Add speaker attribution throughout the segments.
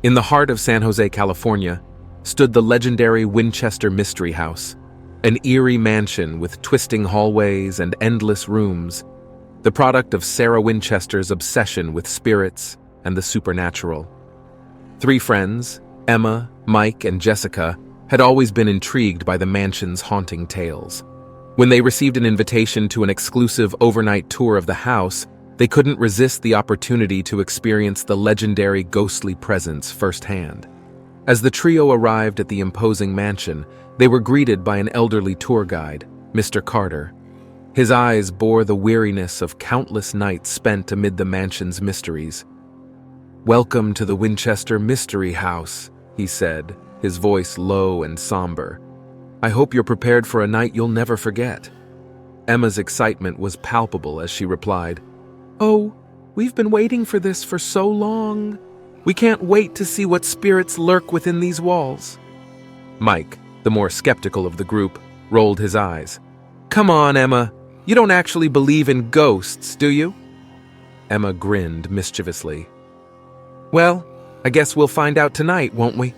Speaker 1: In the heart of San Jose, California, stood the legendary Winchester Mystery House, an eerie mansion with twisting hallways and endless rooms, the product of Sarah Winchester's obsession with spirits and the supernatural. Three friends, Emma, Mike, and Jessica, had always been intrigued by the mansion's haunting tales. When they received an invitation to an exclusive overnight tour of the house, they couldn't resist the opportunity to experience the legendary ghostly presence firsthand. As the trio arrived at the imposing mansion, they were greeted by an elderly tour guide, Mr. Carter. His eyes bore the weariness of countless nights spent amid the mansion's mysteries. "Welcome to the Winchester Mystery House," he said, his voice low and somber. "I hope you're prepared for a night you'll never forget." Emma's excitement was palpable as she replied, "Oh, we've been waiting for this for so long. We can't wait to see what spirits lurk within these walls." Mike, the more skeptical of the group, rolled his eyes. "Come on, Emma. You don't actually believe in ghosts, do you?" Emma grinned mischievously. "Well, I guess we'll find out tonight, won't we?"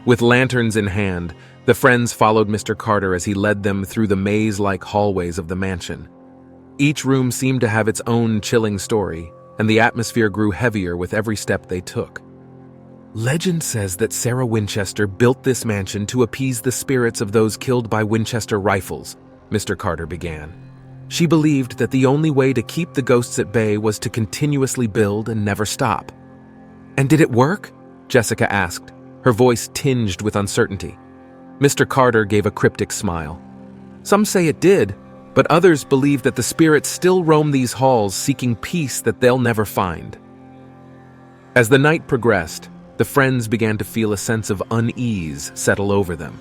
Speaker 1: With lanterns in hand, the friends followed Mr. Carter as he led them through the maze-like hallways of the mansion. Each room seemed to have its own chilling story, and the atmosphere grew heavier with every step they took. "Legend says that Sarah Winchester built this mansion to appease the spirits of those killed by Winchester rifles," Mr. Carter began. "She believed that the only way to keep the ghosts at bay was to continuously build and never stop." "And did it work?" Jessica asked, her voice tinged with uncertainty. Mr. Carter gave a cryptic smile. "Some say it did, but others believe that the spirits still roam these halls seeking peace that they'll never find." As the night progressed, the friends began to feel a sense of unease settle over them.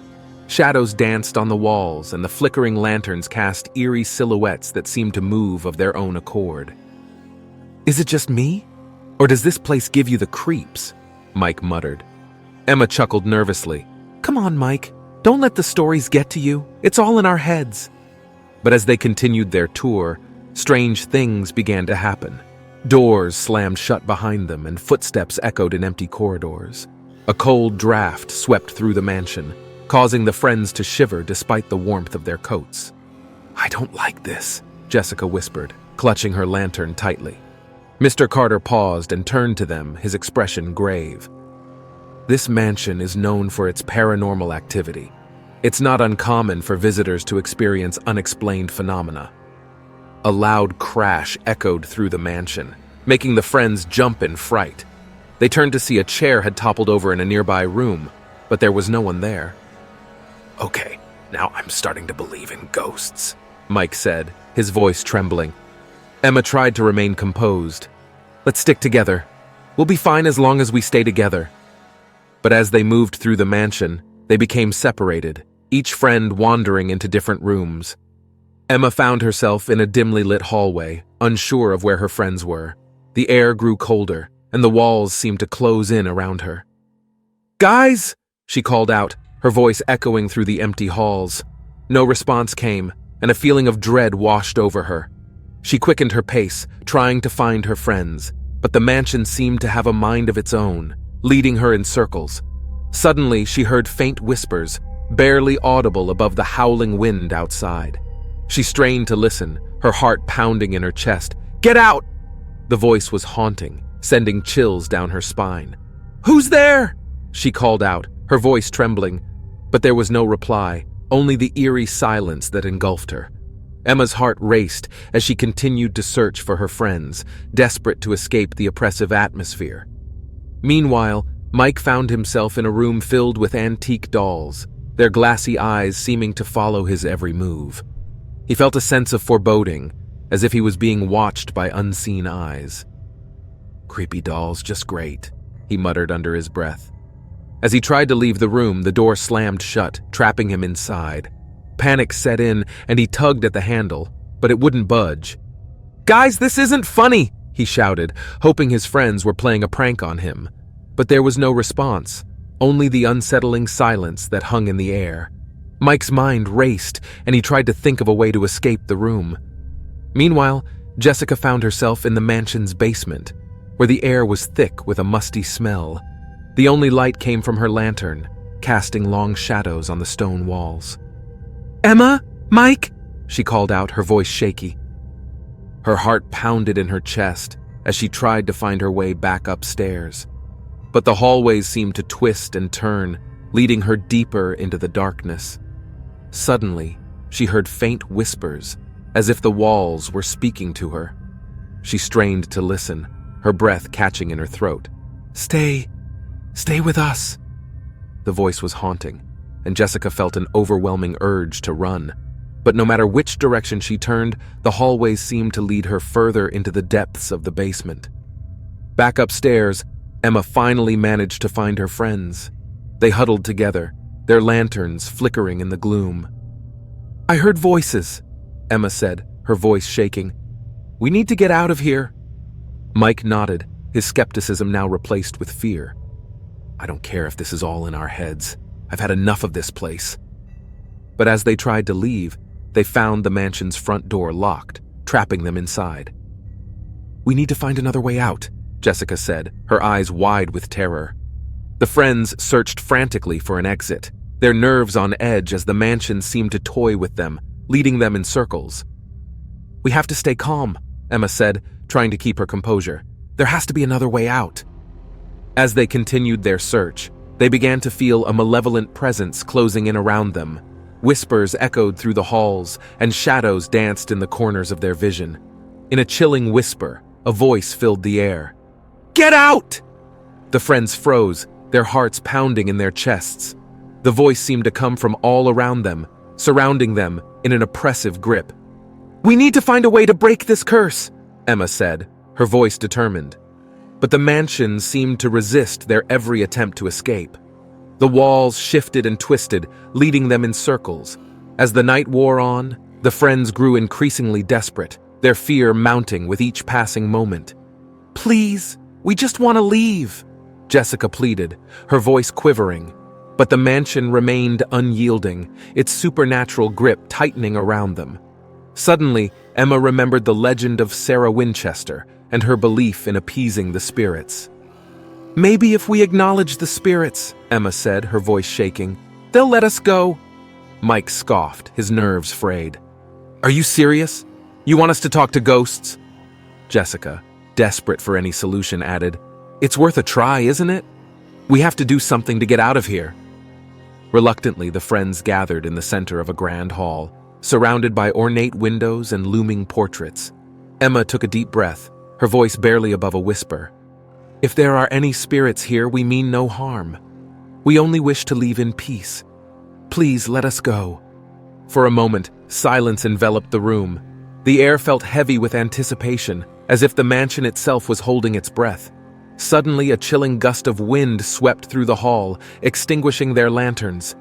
Speaker 1: Shadows danced on the walls, and the flickering lanterns cast eerie silhouettes that seemed to move of their own accord. "Is it just me? Or does this place give you the creeps?" Mike muttered. Emma chuckled nervously. "Come on, Mike. Don't let the stories get to you. It's all in our heads." But as they continued their tour, strange things began to happen. Doors slammed shut behind them, and footsteps echoed in empty corridors. A cold draft swept through the mansion, causing the friends to shiver despite the warmth of their coats. "I don't like this," Jessica whispered, clutching her lantern tightly. Mr. Carter paused and turned to them, his expression grave. "This mansion is known for its paranormal activity. It's not uncommon for visitors to experience unexplained phenomena." A loud crash echoed through the mansion, making the friends jump in fright. They turned to see a chair had toppled over in a nearby room, but there was no one there. "Okay, now I'm starting to believe in ghosts," Mike said, his voice trembling. Emma tried to remain composed. "Let's stick together. We'll be fine as long as we stay together." But as they moved through the mansion, they became separated, each friend wandering into different rooms. Emma found herself in a dimly lit hallway, unsure of where her friends were. The air grew colder, and the walls seemed to close in around her. "Guys!" she called out, her voice echoing through the empty halls. No response came, and a feeling of dread washed over her. She quickened her pace, trying to find her friends, but the mansion seemed to have a mind of its own, leading her in circles. Suddenly, she heard faint whispers, barely audible above the howling wind outside. She strained to listen, her heart pounding in her chest. "Get out!" The voice was haunting, sending chills down her spine. "Who's there?" she called out, her voice trembling, but there was no reply, only the eerie silence that engulfed her. Emma's heart raced as she continued to search for her friends, desperate to escape the oppressive atmosphere. Meanwhile, Mike found himself in a room filled with antique dolls, their glassy eyes seeming to follow his every move. He felt a sense of foreboding, as if he was being watched by unseen eyes. "Creepy dolls, just great," he muttered under his breath. As he tried to leave the room, the door slammed shut, trapping him inside. Panic set in, and he tugged at the handle, but it wouldn't budge. "Guys, this isn't funny!" he shouted, hoping his friends were playing a prank on him. But there was no response, only the unsettling silence that hung in the air. Mike's mind raced, and he tried to think of a way to escape the room. Meanwhile, Jessica found herself in the mansion's basement, where the air was thick with a musty smell. The only light came from her lantern, casting long shadows on the stone walls. "Emma? Mike?" she called out, her voice shaky. Her heart pounded in her chest as she tried to find her way back upstairs. But the hallways seemed to twist and turn, leading her deeper into the darkness. Suddenly, she heard faint whispers, as if the walls were speaking to her. She strained to listen, her breath catching in her throat. Stay with us." The voice was haunting, and Jessica felt an overwhelming urge to run. But no matter which direction she turned, the hallways seemed to lead her further into the depths of the basement. Back upstairs, Emma finally managed to find her friends. They huddled together, their lanterns flickering in the gloom. "I heard voices," Emma said, her voice shaking. "We need to get out of here." Mike nodded, his skepticism now replaced with fear. "I don't care if this is all in our heads. I've had enough of this place." But as they tried to leave, they found the mansion's front door locked, trapping them inside. "We need to find another way out," Jessica said, her eyes wide with terror. The friends searched frantically for an exit, their nerves on edge as the mansion seemed to toy with them, leading them in circles. "We have to stay calm," Emma said, trying to keep her composure. "There has to be another way out." As they continued their search, they began to feel a malevolent presence closing in around them. Whispers echoed through the halls, and shadows danced in the corners of their vision. In a chilling whisper, a voice filled the air. "Get out!" The friends froze, their hearts pounding in their chests. The voice seemed to come from all around them, surrounding them in an oppressive grip. "We need to find a way to break this curse," Emma said, her voice determined. But the mansion seemed to resist their every attempt to escape. The walls shifted and twisted, leading them in circles. As the night wore on, the friends grew increasingly desperate, their fear mounting with each passing moment. "Please, we just want to leave," Jessica pleaded, her voice quivering. But the mansion remained unyielding, its supernatural grip tightening around them. Suddenly, Emma remembered the legend of Sarah Winchester and her belief in appeasing the spirits. "Maybe if we acknowledge the spirits," Emma said, her voice shaking, "they'll let us go." Mike scoffed, his nerves frayed. "Are you serious? You want us to talk to ghosts?" Jessica, desperate for any solution, added, "It's worth a try, isn't it? We have to do something to get out of here." Reluctantly, the friends gathered in the center of a grand hall, surrounded by ornate windows and looming portraits. Emma took a deep breath, her voice barely above a whisper. "If there are any spirits here, we mean no harm. We only wish to leave in peace. Please let us go." For a moment, silence enveloped the room. The air felt heavy with anticipation, as if the mansion itself was holding its breath. Suddenly, a chilling gust of wind swept through the hall, extinguishing their lanterns.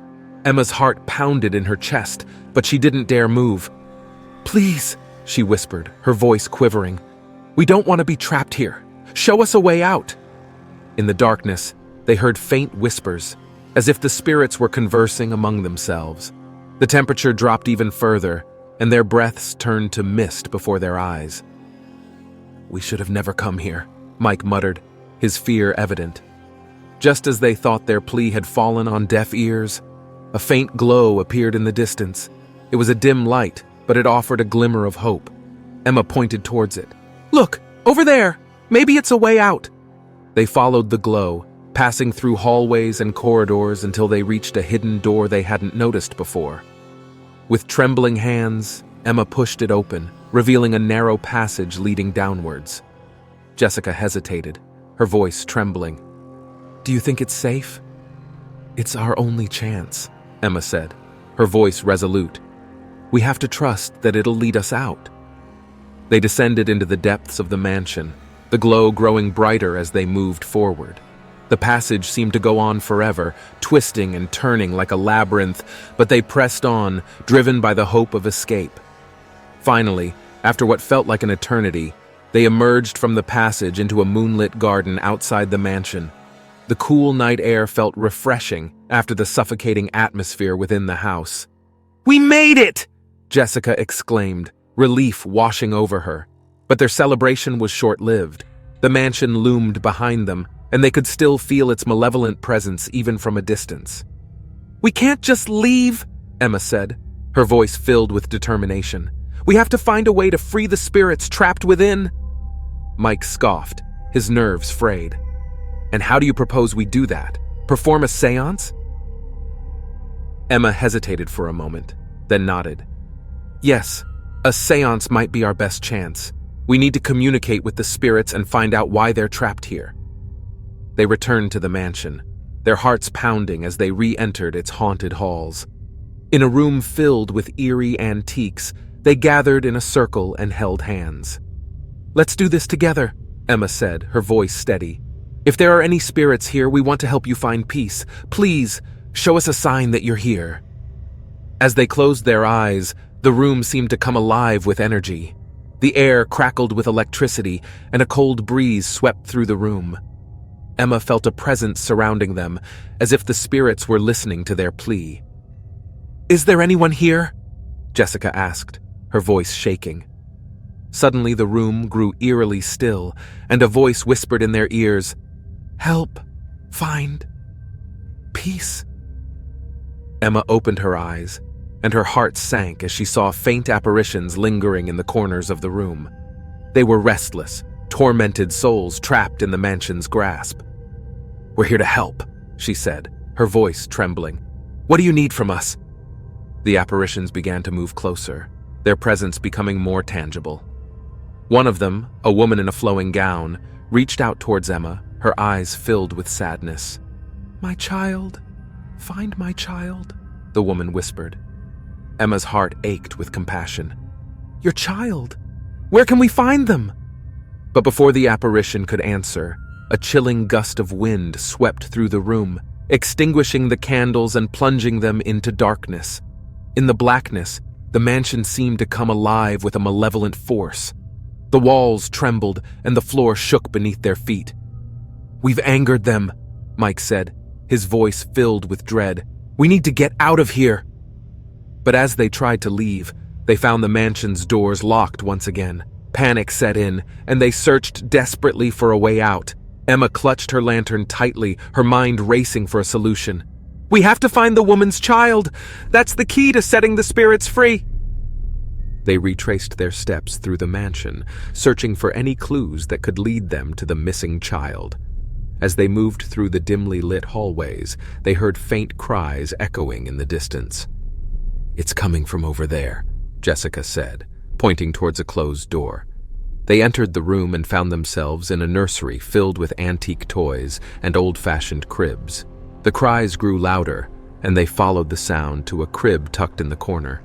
Speaker 1: Emma's heart pounded in her chest, but she didn't dare move. "Please," she whispered, her voice quivering. "We don't want to be trapped here. Show us a way out." In the darkness, they heard faint whispers, as if the spirits were conversing among themselves. The temperature dropped even further, and their breaths turned to mist before their eyes. "We should have never come here," Mike muttered, his fear evident. Just as they thought their plea had fallen on deaf ears, a faint glow appeared in the distance. It was a dim light, but it offered a glimmer of hope. Emma pointed towards it. "Look, over there! Maybe it's a way out." They followed the glow, passing through hallways and corridors until they reached a hidden door they hadn't noticed before. With trembling hands, Emma pushed it open, revealing a narrow passage leading downwards. Jessica hesitated, her voice trembling. "Do you think it's safe?" "It's our only chance," Emma said, her voice resolute. "We have to trust that it'll lead us out." They descended into the depths of the mansion, the glow growing brighter as they moved forward. The passage seemed to go on forever, twisting and turning like a labyrinth, but they pressed on, driven by the hope of escape. Finally, after what felt like an eternity, they emerged from the passage into a moonlit garden outside the mansion. The cool night air felt refreshing after the suffocating atmosphere within the house. "We made it!" Jessica exclaimed, relief washing over her. But their celebration was short-lived. The mansion loomed behind them, and they could still feel its malevolent presence even from a distance. "We can't just leave," Emma said, her voice filled with determination. "We have to find a way to free the spirits trapped within." Mike scoffed, his nerves frayed. "And how do you propose we do that? Perform a seance?" Emma hesitated for a moment, then nodded. "Yes, a seance might be our best chance. We need to communicate with the spirits and find out why they're trapped here." They returned to the mansion, their hearts pounding as they re-entered its haunted halls. In a room filled with eerie antiques, they gathered in a circle and held hands. "Let's do this together," Emma said, her voice steady. "If there are any spirits here, we want to help you find peace. Please, show us a sign that you're here." As they closed their eyes, the room seemed to come alive with energy. The air crackled with electricity, and a cold breeze swept through the room. Emma felt a presence surrounding them, as if the spirits were listening to their plea. "Is there anyone here?" Jessica asked, her voice shaking. Suddenly the room grew eerily still, and a voice whispered in their ears, "Help, find peace." Emma opened her eyes, and her heart sank as she saw faint apparitions lingering in the corners of the room. They were restless, tormented souls trapped in the mansion's grasp. "We're here to help," she said, her voice trembling. "What do you need from us?" The apparitions began to move closer, their presence becoming more tangible. One of them, a woman in a flowing gown, reached out towards Emma, her eyes filled with sadness. "My child, find my child," the woman whispered. Emma's heart ached with compassion. "Your child? Where can we find them?" But before the apparition could answer, a chilling gust of wind swept through the room, extinguishing the candles and plunging them into darkness. In the blackness, the mansion seemed to come alive with a malevolent force. The walls trembled and the floor shook beneath their feet. "We've angered them," Mike said, his voice filled with dread. "We need to get out of here." But as they tried to leave, they found the mansion's doors locked once again. Panic set in, and they searched desperately for a way out. Emma clutched her lantern tightly, her mind racing for a solution. "We have to find the woman's child. That's the key to setting the spirits free." They retraced their steps through the mansion, searching for any clues that could lead them to the missing child. As they moved through the dimly lit hallways, they heard faint cries echoing in the distance. "It's coming from over there," Jessica said, pointing towards a closed door. They entered the room and found themselves in a nursery filled with antique toys and old-fashioned cribs. The cries grew louder, and they followed the sound to a crib tucked in the corner.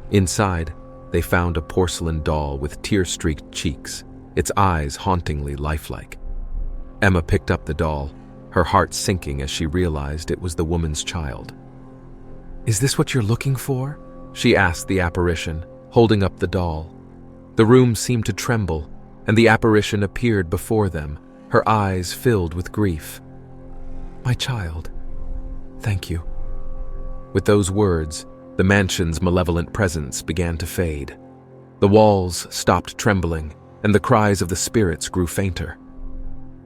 Speaker 1: Inside, they found a porcelain doll with tear-streaked cheeks, its eyes hauntingly lifelike. Emma picked up the doll, her heart sinking as she realized it was the woman's child. "Is this what you're looking for?" she asked the apparition, holding up the doll. The room seemed to tremble, and the apparition appeared before them, her eyes filled with grief. "My child, thank you." With those words, the mansion's malevolent presence began to fade. The walls stopped trembling, and the cries of the spirits grew fainter.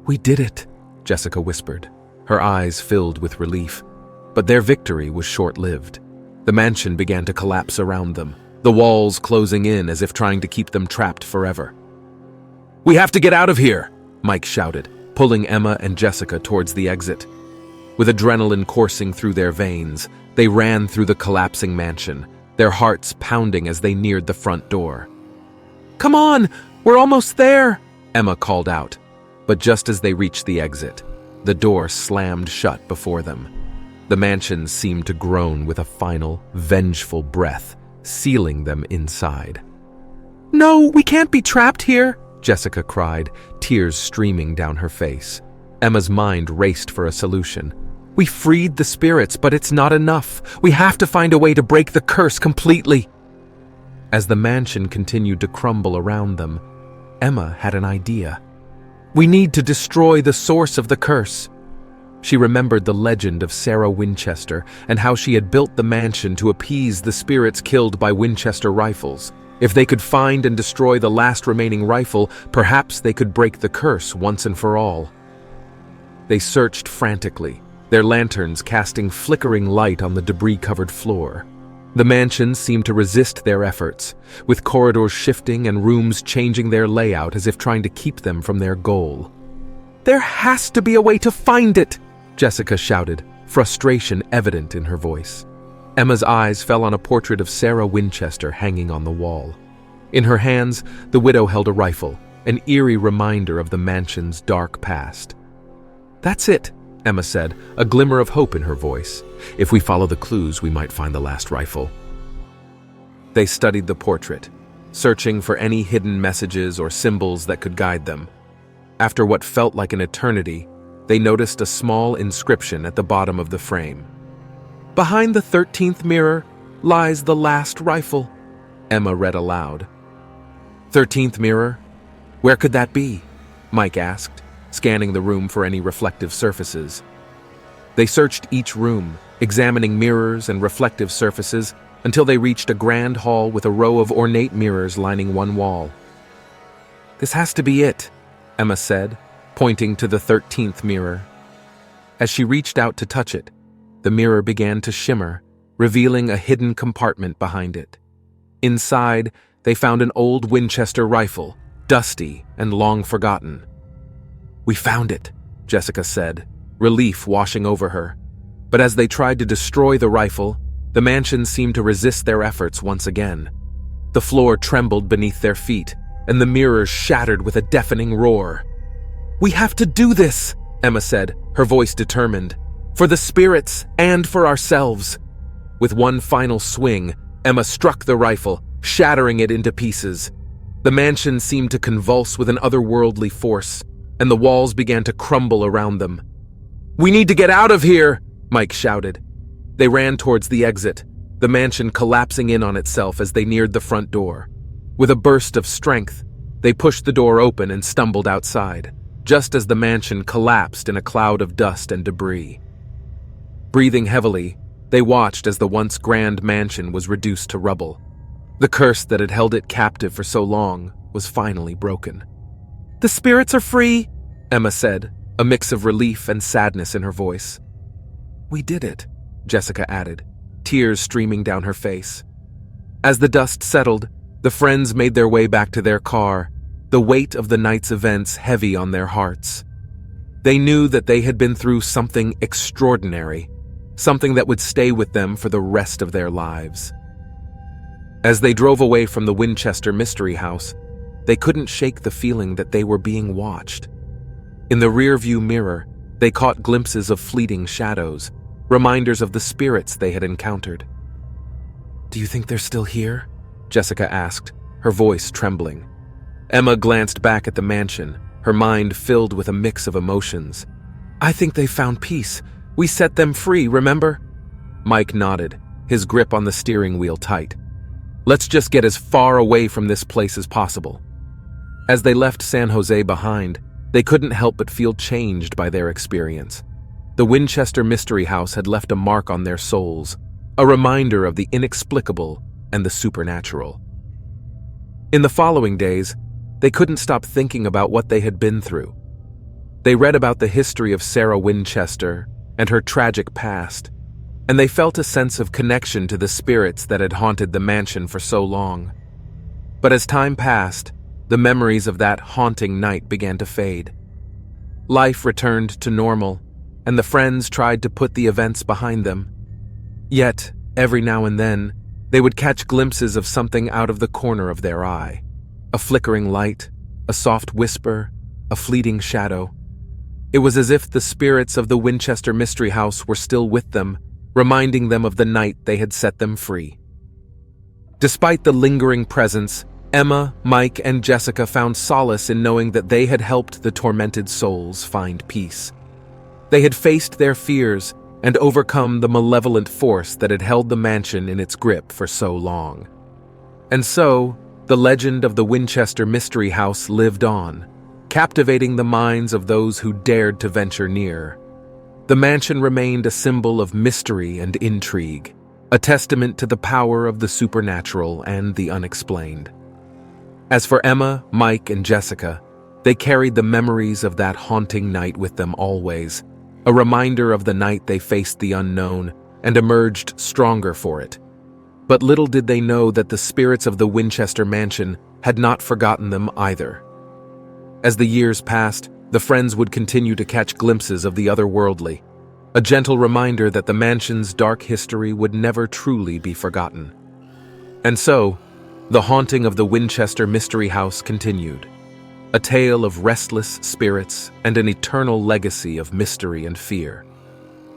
Speaker 1: "We did it," Jessica whispered, her eyes filled with relief. But their victory was short-lived. The mansion began to collapse around them, the walls closing in as if trying to keep them trapped forever. "We have to get out of here!" Mike shouted, pulling Emma and Jessica towards the exit. With adrenaline coursing through their veins, they ran through the collapsing mansion, their hearts pounding as they neared the front door. "Come on, we're almost there!" Emma called out. But just as they reached the exit, the door slammed shut before them. The mansion seemed to groan with a final, vengeful breath, sealing them inside. "No, we can't be trapped here!" Jessica cried, tears streaming down her face. Emma's mind raced for a solution. "We freed the spirits, but it's not enough. We have to find a way to break the curse completely." As the mansion continued to crumble around them, Emma had an idea. "We need to destroy the source of the curse." She remembered the legend of Sarah Winchester and how she had built the mansion to appease the spirits killed by Winchester rifles. If they could find and destroy the last remaining rifle, perhaps they could break the curse once and for all. They searched frantically, their lanterns casting flickering light on the debris-covered floor. The mansion seemed to resist their efforts, with corridors shifting and rooms changing their layout as if trying to keep them from their goal. "There has to be a way to find it!" Jessica shouted, frustration evident in her voice. Emma's eyes fell on a portrait of Sarah Winchester hanging on the wall. In her hands, the widow held a rifle, an eerie reminder of the mansion's dark past. "That's it," Emma said, a glimmer of hope in her voice. "If we follow the clues, we might find the last rifle." They studied the portrait, searching for any hidden messages or symbols that could guide them. After what felt like an eternity, they noticed a small inscription at the bottom of the frame. "Behind the 13th mirror lies the last rifle," Emma read aloud. 13th mirror? Where could that be? Mike asked, scanning the room for any reflective surfaces. They searched each room, examining mirrors and reflective surfaces until they reached a grand hall with a row of ornate mirrors lining one wall. "This has to be it," Emma said, pointing to the 13th mirror. As she reached out to touch it, the mirror began to shimmer, revealing a hidden compartment behind it. Inside, they found an old Winchester rifle, dusty and long forgotten. "We found it," Jessica said, relief washing over her. But as they tried to destroy the rifle, the mansion seemed to resist their efforts once again. The floor trembled beneath their feet, and the mirrors shattered with a deafening roar. "We have to do this," Emma said, her voice determined. "For the spirits and for ourselves." With one final swing, Emma struck the rifle, shattering it into pieces. The mansion seemed to convulse with an otherworldly force, and the walls began to crumble around them. "We need to get out of here!" Mike shouted. They ran towards the exit, the mansion collapsing in on itself as they neared the front door. With a burst of strength, they pushed the door open and stumbled outside, just as the mansion collapsed in a cloud of dust and debris. Breathing heavily, they watched as the once grand mansion was reduced to rubble. The curse that had held it captive for so long was finally broken. "The spirits are free," Emma said, a mix of relief and sadness in her voice. "We did it," Jessica added, tears streaming down her face. As the dust settled, the friends made their way back to their car, the weight of the night's events heavy on their hearts. They knew that they had been through something extraordinary, something that would stay with them for the rest of their lives. As they drove away from the Winchester Mystery House, they couldn't shake the feeling that they were being watched. In the rearview mirror, they caught glimpses of fleeting shadows, reminders of the spirits they had encountered. "Do you think they're still here?" Jessica asked, her voice trembling. Emma glanced back at the mansion, her mind filled with a mix of emotions. "I think they found peace. We set them free, remember?" Mike nodded, his grip on the steering wheel tight. "Let's just get as far away from this place as possible." As they left San Jose behind, they couldn't help but feel changed by their experience. The Winchester Mystery House had left a mark on their souls, a reminder of the inexplicable and the supernatural. In the following days, they couldn't stop thinking about what they had been through. They read about the history of Sarah Winchester and her tragic past, and they felt a sense of connection to the spirits that had haunted the mansion for so long. But as time passed, the memories of that haunting night began to fade. Life returned to normal, and the friends tried to put the events behind them. Yet, every now and then, they would catch glimpses of something out of the corner of their eye. A flickering light, a soft whisper, a fleeting shadow. It was as if the spirits of the Winchester Mystery House were still with them, reminding them of the night they had set them free. Despite the lingering presence, Emma, Mike, and Jessica found solace in knowing that they had helped the tormented souls find peace. They had faced their fears and overcome the malevolent force that had held the mansion in its grip for so long. And so, the legend of the Winchester Mystery House lived on, captivating the minds of those who dared to venture near. The mansion remained a symbol of mystery and intrigue, a testament to the power of the supernatural and the unexplained. As for Emma, Mike, and Jessica, They carried the memories of that haunting night with them always, a reminder of the night they faced the unknown and emerged stronger for it. But little did they know that the spirits of the Winchester mansion had not forgotten them either. As the years passed, the friends would continue to catch glimpses of the otherworldly, a gentle reminder that the mansion's dark history would never truly be forgotten. And so, the haunting of the Winchester Mystery House continued, a tale of restless spirits and an eternal legacy of mystery and fear.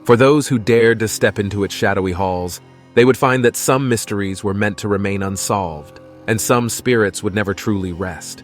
Speaker 1: For those who dared to step into its shadowy halls, they would find that some mysteries were meant to remain unsolved, and some spirits would never truly rest.